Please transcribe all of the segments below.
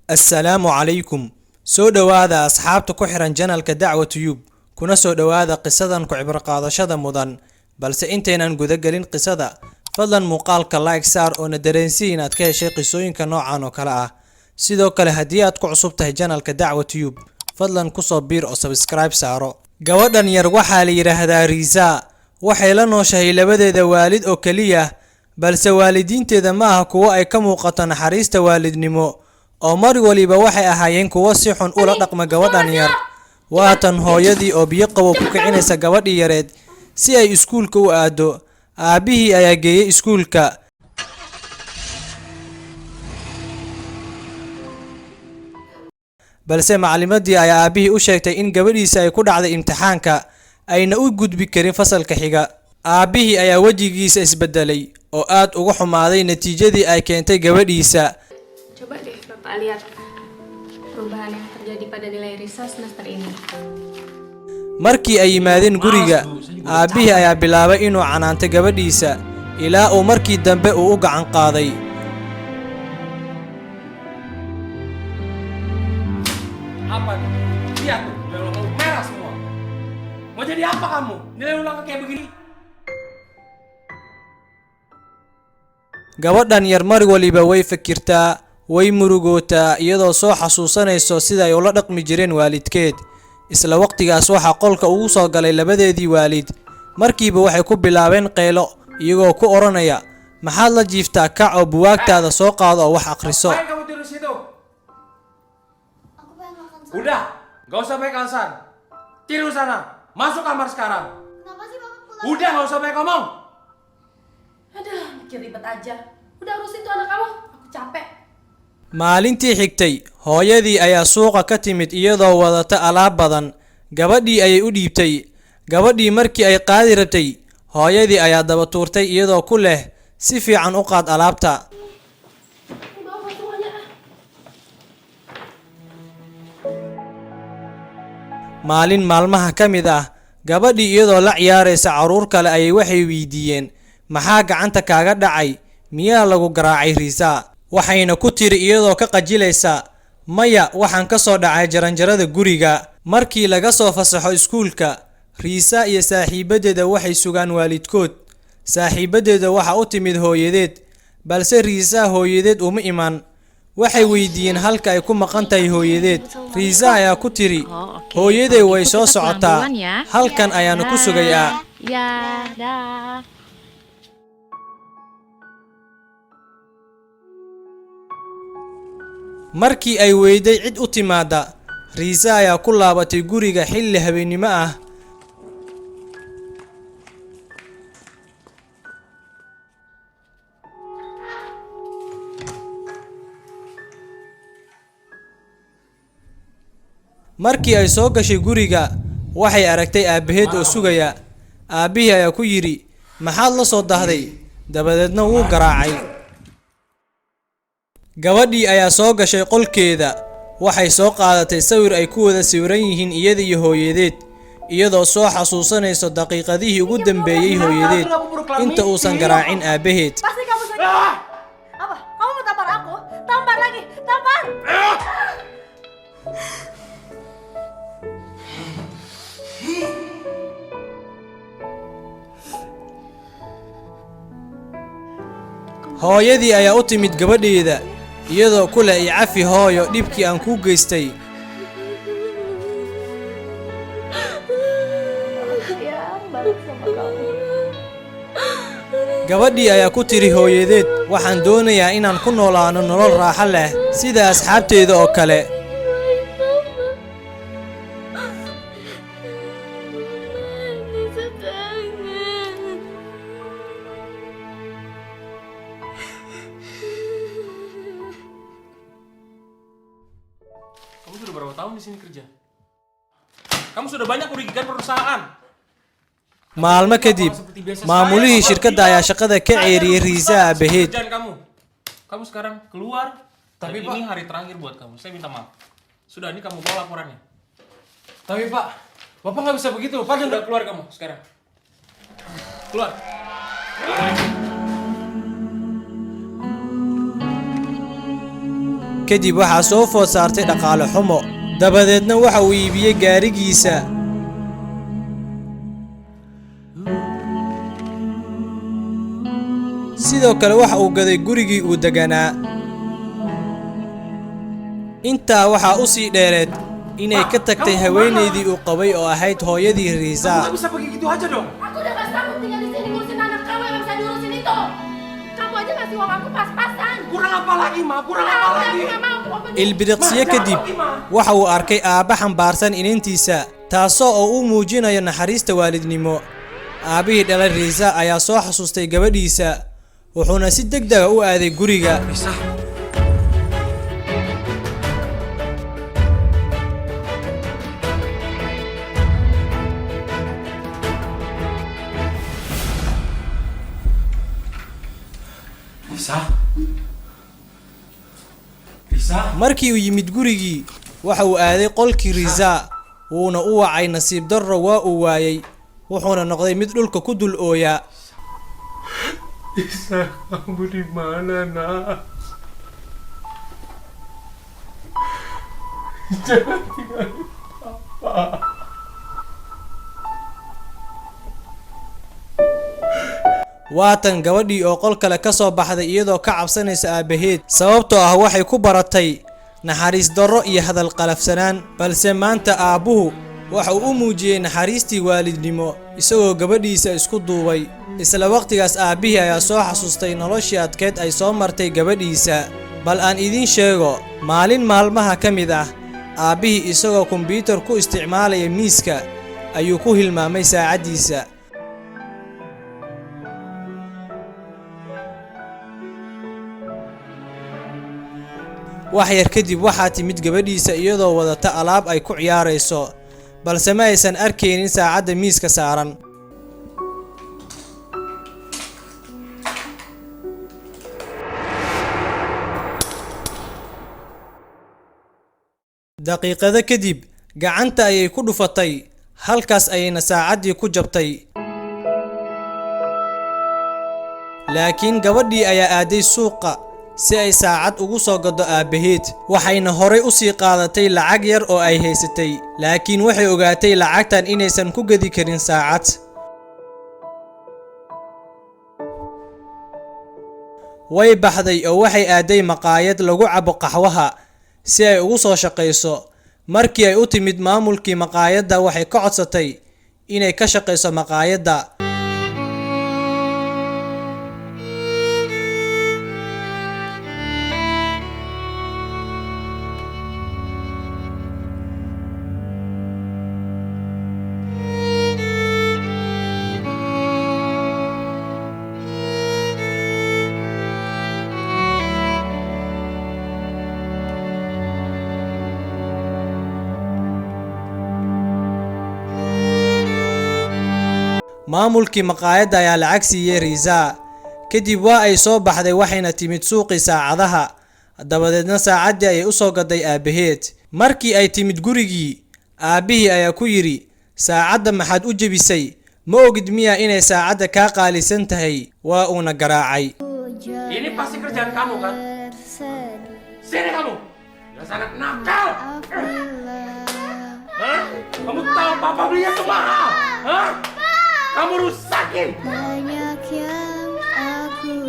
Assalaamu calaykum. Soo dhawaada asxaabta ku xiran channelka Dacwa Tube. Kuna soo dhawaada qisadan ku cibro qaadashada mudan. Balse intaynan guda galin qisada, fadlan muuqaalka like saar oo na dareensi inaad ka heshay qisooyinka noocan oo kale ah. Sidoo kale haddii aad ku cusub tahay channelka Dacwa Tube, fadlan ku soo biir oo subscribe saaro. Gabadhan yar waxaa la yiraahdaa Riza. Waxay la nooshahay labadeeda waalid oo kaliya, balse waalidiinteeda ma aha kuwo ay ka muuqato naxariista waalidnimo. oo mar waliba waxay ahaayeen kuwo si xun ula dhaqma gabadhan yar. Waatan hooyadii oo biyo qabow ku kicinaysa gabadhii yareed si ay iskuulka u aado. Aabihii ayaa geeyay iskuulka, balse macallimadii ayaa aabihii u sheegtay in gabadhiisa ay ku dhacday imtixaanka ayna u gudbi karin fasalka xiga. Aabihii ayaa wajigiisa isbedelay oo aad uga xumaaday natiijadii ay keentay gabadhiisa. Coba deh Bapak lihat perubahan yang terjadi pada nilai Riza semester ini. Markii ay yimaadeen guriga, aabihii ayaa bilaabay inuu canaantay gabadhiisa ilaa uu markii dambe u gacan qaaday. Apa? Lihat tuh, udah merah semua. Mau jadi apa kamu? Nilai ulang kayak begini? Gabadhan yar mar waliba way fikirtaa, way murugootaa iyadoo soo xasuusanayso sida ay ula dhaqmi jireen waalidkeed. Isla waqtigaas waxaa qolka ugu soo galay labadeedii waalid. Markiiba waxay ku bilaabeen qaylo iyagoo ku oranaya, maxaad la jiiftaa? Kac oo buwaagtaada soo qaado oo wax akhriso. Ngapain kamu tidur situ? Aku pengen makan sama. Udah, gak usah banyak alasan. Tidur sana, masuk kamar sekarang. Kenapa sih Bapak pulang? Udah, gak usah banyak ngomong. Aduh, bikin ribet aja. Udah urusin tuh anak kamu, aku capek. Maalintii xigtay, hooyadii ayaa suuqa ka timid iyadoo wadata alaab badan. Gabadhii ayay u dhiibtay. Gabadhii markii ay qaadi rabtay, hooyadii ayaa daba tuurtay iyadoo ku leh, si fiican u qaad alaabta. Bawa semuanya. Maalin maalmaha ka mid ah, gabadhii iyadoo la ciyaaraysa caruur kale ayay waxay weydiiyeen, maxaa gacanta kaaga dhacay? Miyaa lagu garaacay Riza? Waxayna ku tiri iyadoo ka qajilaysa, maya, waxaan ka soo dhacay jaranjarada guriga. Markii laga soo fasaxo iskuulka, Riza iyo saaxiibadeeda waxay sugaan waalidkood. Saaxiibadeeda waxa u timid hooyadeed, balse Riza hooyadeed uma iman. Waxay weydiiyeen halka ay ku maqan tahay hooyadeed. Riza ayaa ku tiri, hooyaday way soo socotaa, halkan ayaanu ku sugayaa. Ya, dah. Markii ay weyday cid u timaada, Riza ayaa ku laabatay guriga xilli habeenimo ah. Markii ay soo gashay guriga, waxay aragtay aabaheed oo sugaya. Aabihii ayaa ku yiri, maxaad la soo dahday? Dabadeedna wuu garaacay. Gabadhii ayaa soo gashay qolkeeda. Waxay soo qaadatay sawir ay ku wada sawiran yihiin iyada iyo hooyadeed, iyadoo soo xasuusanayso daqiiqadihii ugu dambeeyay hooyadeed inta uusan garaacin aabaheed. Pasti kamu sakit. Apa? Kamu mau tampar aku? Tampar lagi, tampar. Hooyadii ayaa u timid gabadheeda iyadoo ku leh, cafi hooyo, dhibkii aan kuu geystay. Gabadhii ayaa ku tiri hooyadeed, waxaan doonayaa inaan ku noolaano nolol raaxo leh sida asxaabteeda oo kale. Kamu sudah berapa tahun di sini kerja? Kamu sudah banyak merugikan perusahaan. Maalmo kadib, maamulihii shirkadda ayaa shaqada ka ceeriyay Riza aabaheed. Kerjaan kamu sekarang keluar. Tapi ini hari terakhir buat kamu. Saya minta maaf. Sudah, ini kamu bawa laporannya. Tapi Pak, Bapak nggak bisa begitu. Pak, Sudah, keluar kamu sekarang. Keluar. kadib waxaa soo food saartay dhaqaale xumo dabadeedna waxa uu iibiyey gaarigiisa sidoo kale waxa uu gaday gurigii uu deganaa intaa waxaa u sii dheereed inay ka tagtay haweenaydii uu qabay oo ahayd hooyadii Riza. Kamu bisa pergi gitu aja dong. Aku udah gak sanggup tinggal di sini ngurusin anak kamu yang gak bisa diurusin itu. Kamu aja ngasih uang aku pas-pasan. Kurang apa lagi, Ma? Kurang apa lagi? Aku gak mau. Aku mau ilbiriqsiyo kadib waxa uu arkay aabba xambaarsan inantiisa taasoo oo u muujinayo naxariista waalidnimo. Aabihii dhalay Riza ayaa soo xasuustay gabadhiisa wuxuuna si degdeg ah u aaday guriga. Bisa. markii uu yimid gurigii waxa uu aaday qolkii Riza wuuna u wacay nasiib darro waa uu waayay wuxuuna noqday mid dhulka ku dul ooya. Bisa, kamu di mana, Nak? Jangan tinggalin Papa. waatan gabadhii oo qol kale ka soo baxday iyadoo ka cabsanaysa aabaheed sababtoo ah waxay ku baratay naxariis darro iyo hadal qalafsanaan balse maanta aabuhu waxa uu u muujiyay naxariistii waalidnimo isagoo gabadhiisa isku duubay isla waqtigaas aabihii ayaa soo xasuustay noloshii adkeed ay soo martay gabadhiisa bal aan idin sheego maalin maalmaha ka mid ah aabihii isagoo kombiyuutar ku isticmaalaya miiska ayuu ku hilmaamay saacadiisa. wax yar kadib waxaa timid gabadhiisa iyadoo wadata alaab ay ku ciyaarayso balse ma aysan arkaynin saacadda miiska saaran. daqiiqado kadib gacanta ayay ku dhufatay halkaas ayayna saacaddii ku jabtay laakiin gabadhii ayaa aaday suuqa si ay saacad ugu soo gado aabaheed waxayna horay u sii qaadatay lacag yar oo ay haysatay laakiin waxay ogaatay lacagtan inaysan ku gadi karin saacad. way baxday oo waxay aaday maqaayad lagu cabo qaxwaha si ay ugu soo shaqayso markii ay u timid maamulkii maqaayadda waxay ka codsatay inay ka shaqayso maqaayadda. maamulkii maqaayadda ayaa lacag siiyay Riza kadib waa ay soo baxday waxayna timid suuqii saacadaha dabadeedna saacaddii ayay u soo gaday aabaheed. markii ay timid gurigii aabihii ayaa ku yiri saacadda maxaad u jebisay ma ogid miyaa inay saacadda kaa qaalisan tahay waa uuna garaacay. Ini pasti kerjaan kamu kan? Sini kamu. Dasar anak nakal. Hah? Kamu tahu Papa belinya tuh mahal? Hah? Kamu rusakin.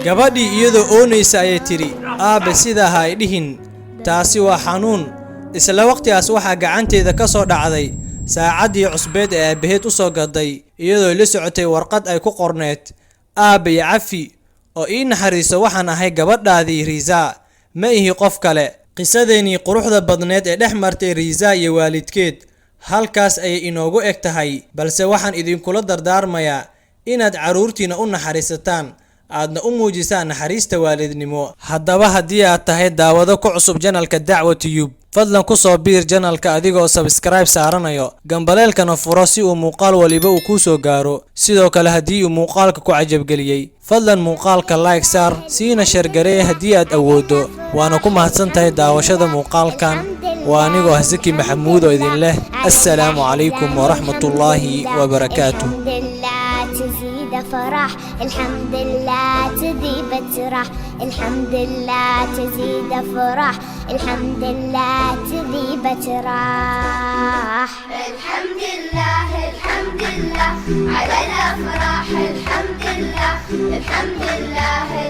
gabadhii iyadoo oonaysa ayay tiri aabe sidaa ha idhihin taasi waa xanuun. isla waqtigaas waxaa gacanteeda ka soo dhacday saacaddii cusbeed ee aabaheed u soo gaday iyadoo la socotay warqad ay ku qorneed aabe iyo cafi oo ii naxariiso waxaan ahay gabadhaadii Riza ma ihi qof kale. qisadeenii quruxda badneed ee dhex martay Riza iyo waalidkeed halkaas ayay inoogu eg tahay balse waxaan idinkula dardaarmayaa inaad caruurtiina u naxariisataan aadna u muujisaan naxariista waalidnimo. haddaba haddii aad tahay daawado ku cusub janalka Dacwa Tube fadlan ku soo biir janalka adigoo subscribe saaranayo gambaleelkana furo si uu muuqaal waliba uu ku soo gaaro. sidoo kale haddii uu muuqaalka ku cajabgeliyay fadlan muuqaalka like saar siina share garee haddii aad awoodo waana ku mahadsan tahay daawashada muuqaalkan. waa anigoo Zaki Maxamuud oo idin leh assalaamu calaykum waraxmatullaahi wabarakaatuh. فرح الحمد لله تذيب ترح الحمد لله تزيد فرح الحمد لله تذيب جراح. الحمد لله الحمد لله على الأفراح. الحمد لله الحمد لله